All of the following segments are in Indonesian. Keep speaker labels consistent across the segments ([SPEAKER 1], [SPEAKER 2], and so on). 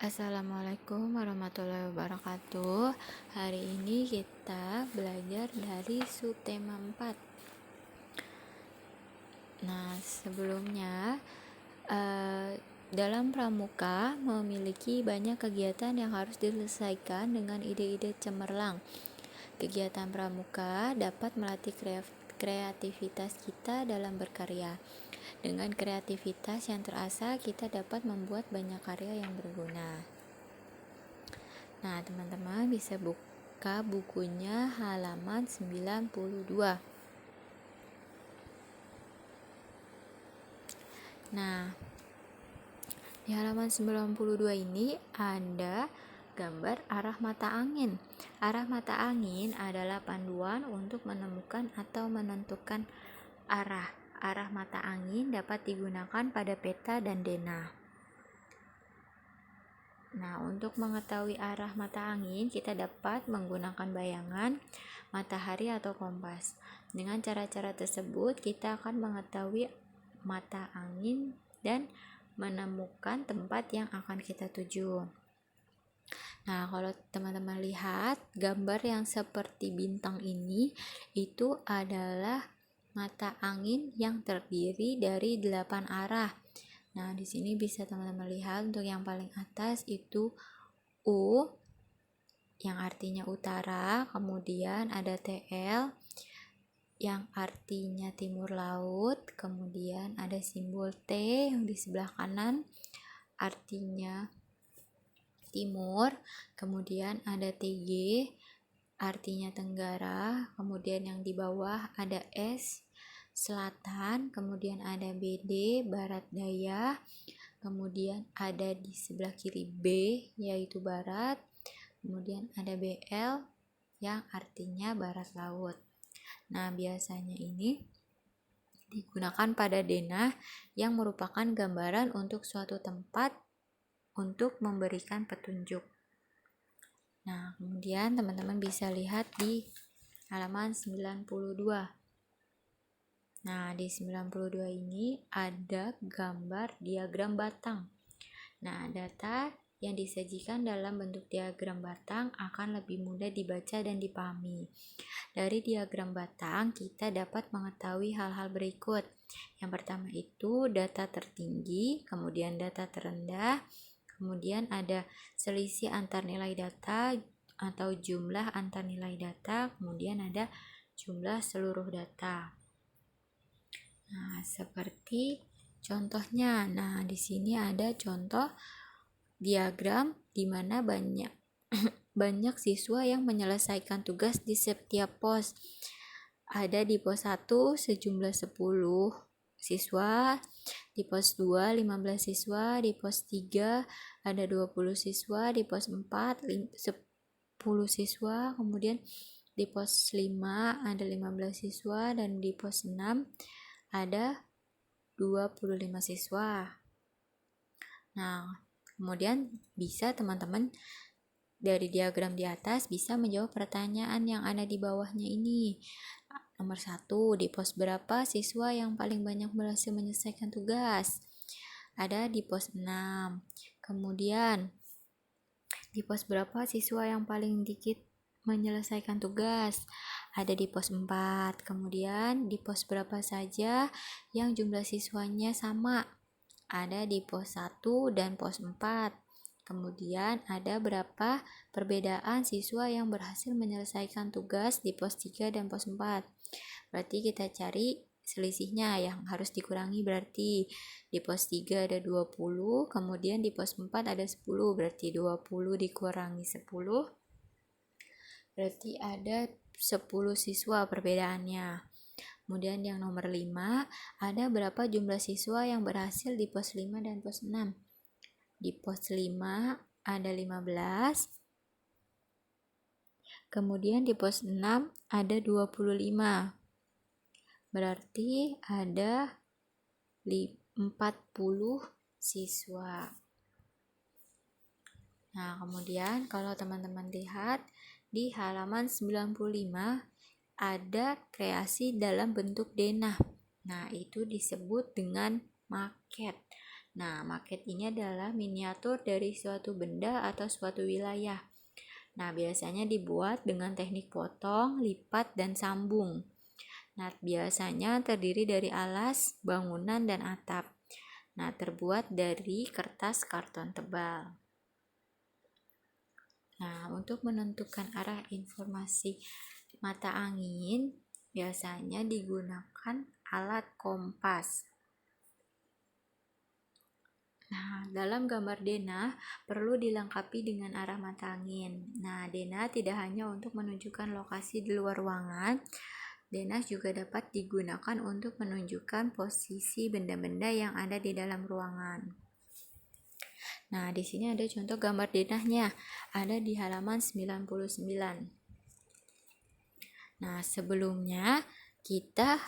[SPEAKER 1] Assalamualaikum warahmatullahi wabarakatuh. Hari ini kita belajar dari subtema 4. Nah, sebelumnya dalam pramuka memiliki banyak kegiatan yang harus diselesaikan dengan ide-ide cemerlang. Kegiatan pramuka dapat melatih kreativitas kita dalam berkarya. Dengan kreativitas yang terasa, kita dapat membuat banyak karya yang berguna. Nah, teman-teman bisa buka bukunya halaman 92. Nah, di halaman 92 ini ada gambar arah mata angin. Arah mata angin adalah panduan untuk menemukan atau menentukan arah. Arah mata angin dapat digunakan pada peta dan denah. Nah, untuk mengetahui arah mata angin, kita dapat menggunakan bayangan, matahari atau kompas. Dengan cara-cara tersebut, kita akan mengetahui mata angin dan menemukan tempat yang akan kita tuju. Nah, kalau teman-teman lihat gambar yang seperti bintang ini, itu adalah mata angin yang terdiri dari 8 arah. Nah, di sini bisa teman-teman lihat untuk yang paling atas itu U yang artinya utara, kemudian ada TL yang artinya timur laut, kemudian ada simbol T yang di sebelah kanan artinya timur, kemudian ada TG artinya tenggara, kemudian yang di bawah ada S selatan, kemudian ada BD barat daya, kemudian ada di sebelah kiri B yaitu barat, kemudian ada BL yang artinya barat laut. Nah, biasanya ini digunakan pada denah yang merupakan gambaran untuk suatu tempat untuk memberikan petunjuk. Nah, kemudian teman-teman bisa lihat di halaman 92. Nah, di 92 ini ada gambar diagram batang. Nah, data yang disajikan dalam bentuk diagram batang akan lebih mudah dibaca dan dipahami. Dari diagram batang, kita dapat mengetahui hal-hal berikut. Yang pertama itu data tertinggi, kemudian data terendah, kemudian ada selisih antar nilai data atau jumlah antar nilai data, kemudian ada jumlah seluruh data. Nah, seperti contohnya. Nah, di sini ada contoh diagram di mana banyak siswa yang menyelesaikan tugas di setiap pos. Ada di pos 1 sejumlah 10 siswa, di pos 2 15 siswa, di pos 3 ada 20 siswa, di pos 4 10 siswa, kemudian di pos 5 ada 15 siswa, dan di pos 6 ada 25 siswa. Nah, kemudian bisa teman-teman dari diagram di atas bisa menjawab pertanyaan yang ada di bawahnya ini. Nomor 1, di pos berapa siswa yang paling banyak berhasil menyelesaikan tugas? Ada di pos 6. Kemudian di pos berapa siswa yang paling dikit menyelesaikan tugas? Ada di pos 4. Kemudian di pos berapa saja yang jumlah siswanya sama? Ada di pos 1 dan pos 4. Kemudian ada berapa perbedaan siswa yang berhasil menyelesaikan tugas di pos 3 dan pos 4. Berarti kita cari selisihnya yang harus dikurangi, berarti di pos 3 ada 20, kemudian di pos 4 ada 10, berarti 20 dikurangi 10, berarti ada 10 siswa perbedaannya. Kemudian yang nomor 5, ada berapa jumlah siswa yang berhasil di pos 5 dan pos 6? Di pos 5 ada 15. Kemudian di pos 6 ada 25. Berarti ada 40 siswa. Nah, kemudian kalau teman-teman lihat di halaman 95 ada kreasi dalam bentuk denah. Nah, itu disebut dengan maket. Nah, maket ini adalah miniatur dari suatu benda atau suatu wilayah. Nah, biasanya dibuat dengan teknik potong, lipat, dan sambung. Nah, biasanya terdiri dari alas, bangunan, dan atap. Nah, terbuat dari kertas karton tebal. Nah, untuk menentukan arah informasi mata angin, biasanya digunakan alat kompas. Nah, dalam gambar denah perlu dilengkapi dengan arah mata angin. Nah, denah tidak hanya untuk menunjukkan lokasi di luar ruangan, denah juga dapat digunakan untuk menunjukkan posisi benda-benda yang ada di dalam ruangan. Nah, di sini ada contoh gambar denahnya, ada di halaman 99. Nah, sebelumnya kita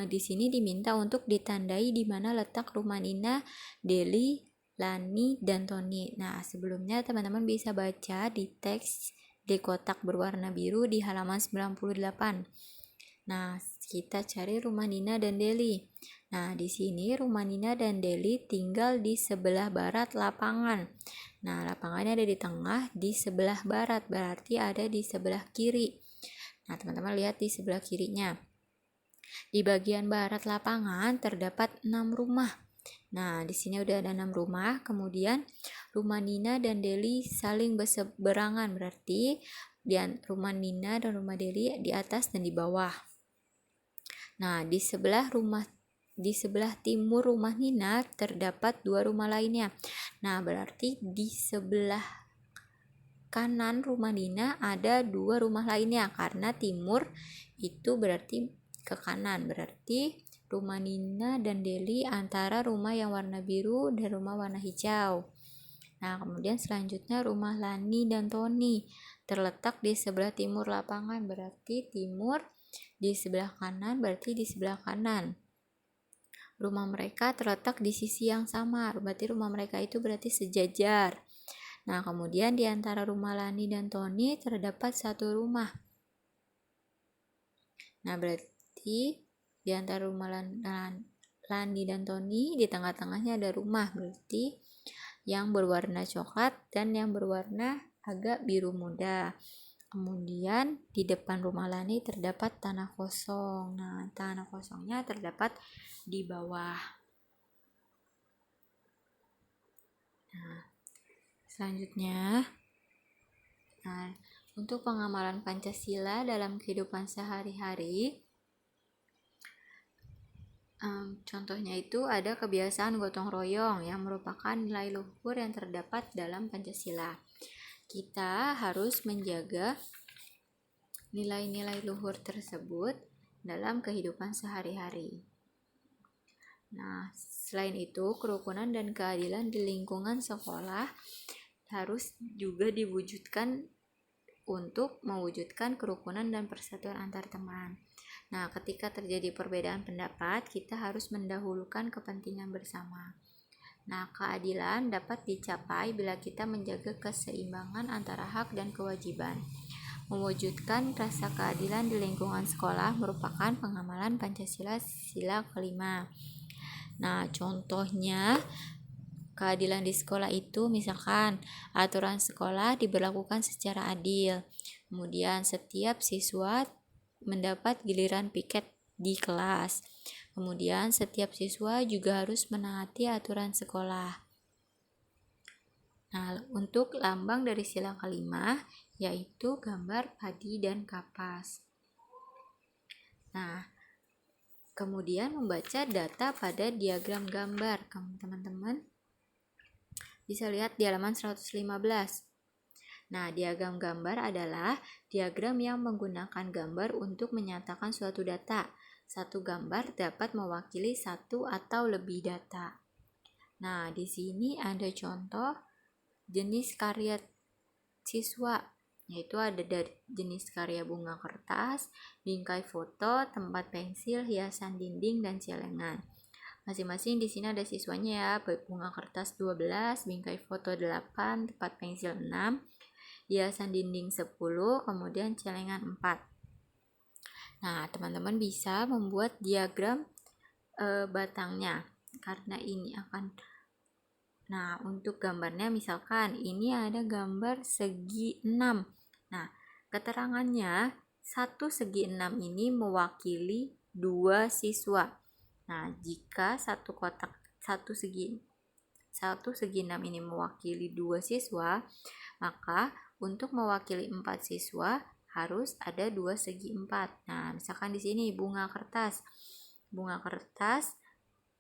[SPEAKER 1] di sini diminta untuk ditandai di mana letak rumah Nina, Deli, Lani, dan Tony. Nah, sebelumnya teman-teman bisa baca di teks di kotak berwarna biru di halaman 98. Nah, kita cari rumah Nina dan Deli. Nah, di sini rumah Nina dan Deli tinggal di sebelah barat lapangan. Nah, lapangannya ada di tengah, di sebelah barat, berarti ada di sebelah kiri. Nah, teman-teman lihat di sebelah kirinya. Di bagian barat lapangan terdapat 6 rumah. Nah, di sini udah ada 6 rumah. Kemudian rumah Nina dan Deli saling berseberangan, berarti rumah Nina dan rumah Deli di atas dan di bawah. Nah, di sebelah timur rumah Nina terdapat 2 rumah lainnya. Nah, berarti di sebelah kanan rumah Nina ada 2 rumah lainnya, karena timur itu berarti ke kanan, berarti rumah Nina dan Deli antara rumah yang warna biru dan rumah warna hijau. Nah, kemudian selanjutnya rumah Lani dan Tony terletak di sebelah timur lapangan, berarti timur. Di sebelah kanan berarti di sebelah kanan. Rumah mereka terletak di sisi yang sama, berarti rumah mereka itu berarti sejajar. Nah, kemudian di antara rumah Lani dan Tony terdapat 1 rumah. Nah, berarti di antara rumah Lani dan Tony di tengah-tengahnya ada rumah, berarti yang berwarna coklat dan yang berwarna agak biru muda. Kemudian di depan rumah Lani terdapat tanah kosong. Nah, tanah kosongnya terdapat di bawah. Nah, selanjutnya, untuk pengamalan Pancasila dalam kehidupan sehari-hari, contohnya itu ada kebiasaan gotong royong yang merupakan nilai luhur yang terdapat dalam Pancasila. Kita harus menjaga nilai-nilai luhur tersebut dalam kehidupan sehari-hari. Nah, selain itu, kerukunan dan keadilan di lingkungan sekolah harus juga diwujudkan untuk mewujudkan kerukunan dan persatuan antar teman. Nah, ketika terjadi perbedaan pendapat, kita harus mendahulukan kepentingan bersama. Nah, keadilan dapat dicapai bila kita menjaga keseimbangan antara hak dan kewajiban. Mewujudkan rasa keadilan di lingkungan sekolah merupakan pengamalan Pancasila sila kelima. Nah, contohnya keadilan di sekolah itu misalkan aturan sekolah diberlakukan secara adil. Kemudian setiap siswa mendapat giliran piket di kelas. Kemudian setiap siswa juga harus menaati aturan sekolah. Nah, untuk lambang dari sila kelima yaitu gambar padi dan kapas. Nah, kemudian membaca data pada diagram gambar. Teman-teman bisa lihat di halaman 115. Nah, diagram gambar adalah diagram yang menggunakan gambar untuk menyatakan suatu data. Satu gambar dapat mewakili satu atau lebih data. Nah, di sini ada contoh jenis karya siswa, yaitu ada dari jenis karya bunga kertas, bingkai foto, tempat pensil, hiasan dinding, dan celengan. Masing-masing di sini ada siswanya ya, bunga kertas 12, bingkai foto 8, tempat pensil 6, hiasan dinding 10, kemudian celengan 4. Nah, teman-teman bisa membuat diagram batangnya. karena ini akan. Nah, untuk gambarnya misalkan ini ada gambar segi 6. Nah, keterangannya 1 segi 6 ini mewakili 2 siswa. Nah, jika satu segi 6 ini mewakili 2 siswa, maka untuk mewakili 4 siswa harus ada 2 segi 4. Nah, misalkan di sini bunga kertas. Bunga kertas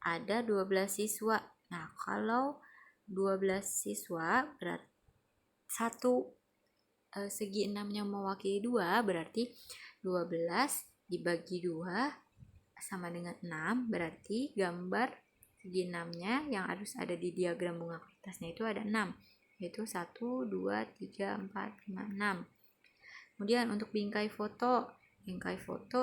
[SPEAKER 1] ada 12 siswa. Nah, kalau 12 siswa berarti 1 segi 6-nya mewakili 2, berarti 12 dibagi 2 sama dengan 6, berarti gambar segi 6-nya yang harus ada di diagram bunga kertasnya itu ada 6, yaitu 1, 2, 3, 4, 5, 6. Kemudian untuk bingkai foto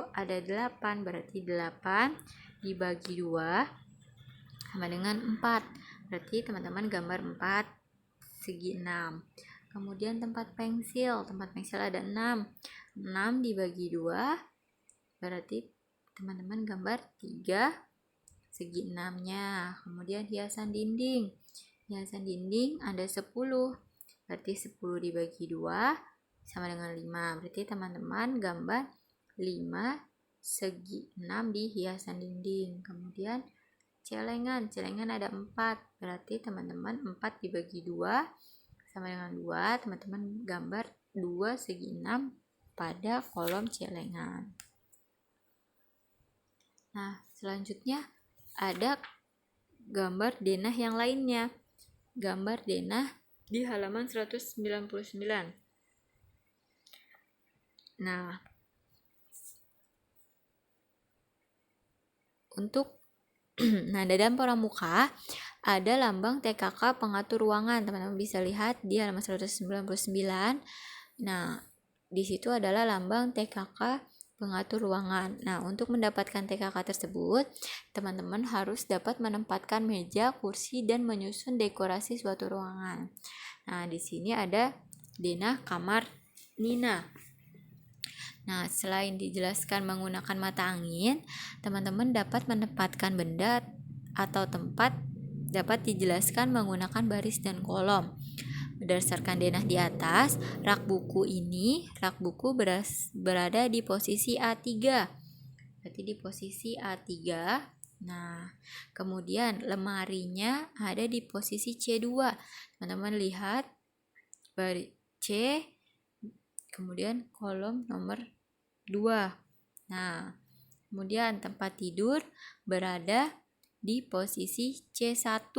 [SPEAKER 1] ada 8, berarti 8 dibagi 2 sama dengan 4. Berarti teman-teman gambar 4 segi 6. Kemudian tempat pensil ada 6. 6 dibagi 2 berarti teman-teman gambar 3 segi 6-nya. Kemudian hiasan dinding ada 10. Berarti 10 dibagi 2 sama dengan 5. Berarti teman-teman gambar 5 segi 6 di hiasan dinding. Kemudian celengan ada 4, berarti teman-teman 4 dibagi 2 sama dengan 2, teman-teman gambar 2 segi 6 pada kolom celengan. Nah, selanjutnya ada gambar denah yang lainnya. Gambar denah di halaman 199. Nah, untuk dalam pramuka ada lambang TKK pengatur ruangan. Teman-teman bisa lihat di halaman 199. Nah, di situ adalah lambang TKK pengatur ruangan. Nah, untuk mendapatkan TKK tersebut, teman-teman harus dapat menempatkan meja, kursi, dan menyusun dekorasi suatu ruangan. Nah, di sini ada denah kamar Nina. Nah, selain dijelaskan menggunakan mata angin, teman-teman dapat menempatkan benda atau tempat dapat dijelaskan menggunakan baris dan kolom. Berdasarkan denah di atas, rak buku berada di posisi A3. Berarti di posisi A3. Nah, kemudian lemarinya ada di posisi C2. Teman-teman lihat baris C, kemudian kolom nomor 2. Nah, kemudian tempat tidur berada di posisi C1.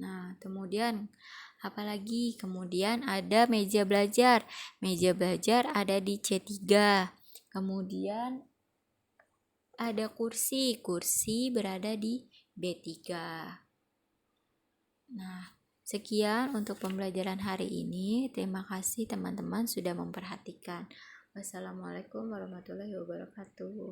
[SPEAKER 1] Nah, kemudian apalagi? Kemudian ada meja belajar. Meja belajar ada di C3. Kemudian ada kursi berada di B3. Nah, sekian untuk pembelajaran hari ini. Terima kasih teman-teman sudah memperhatikan. Wassalamualaikum warahmatullahi wabarakatuh.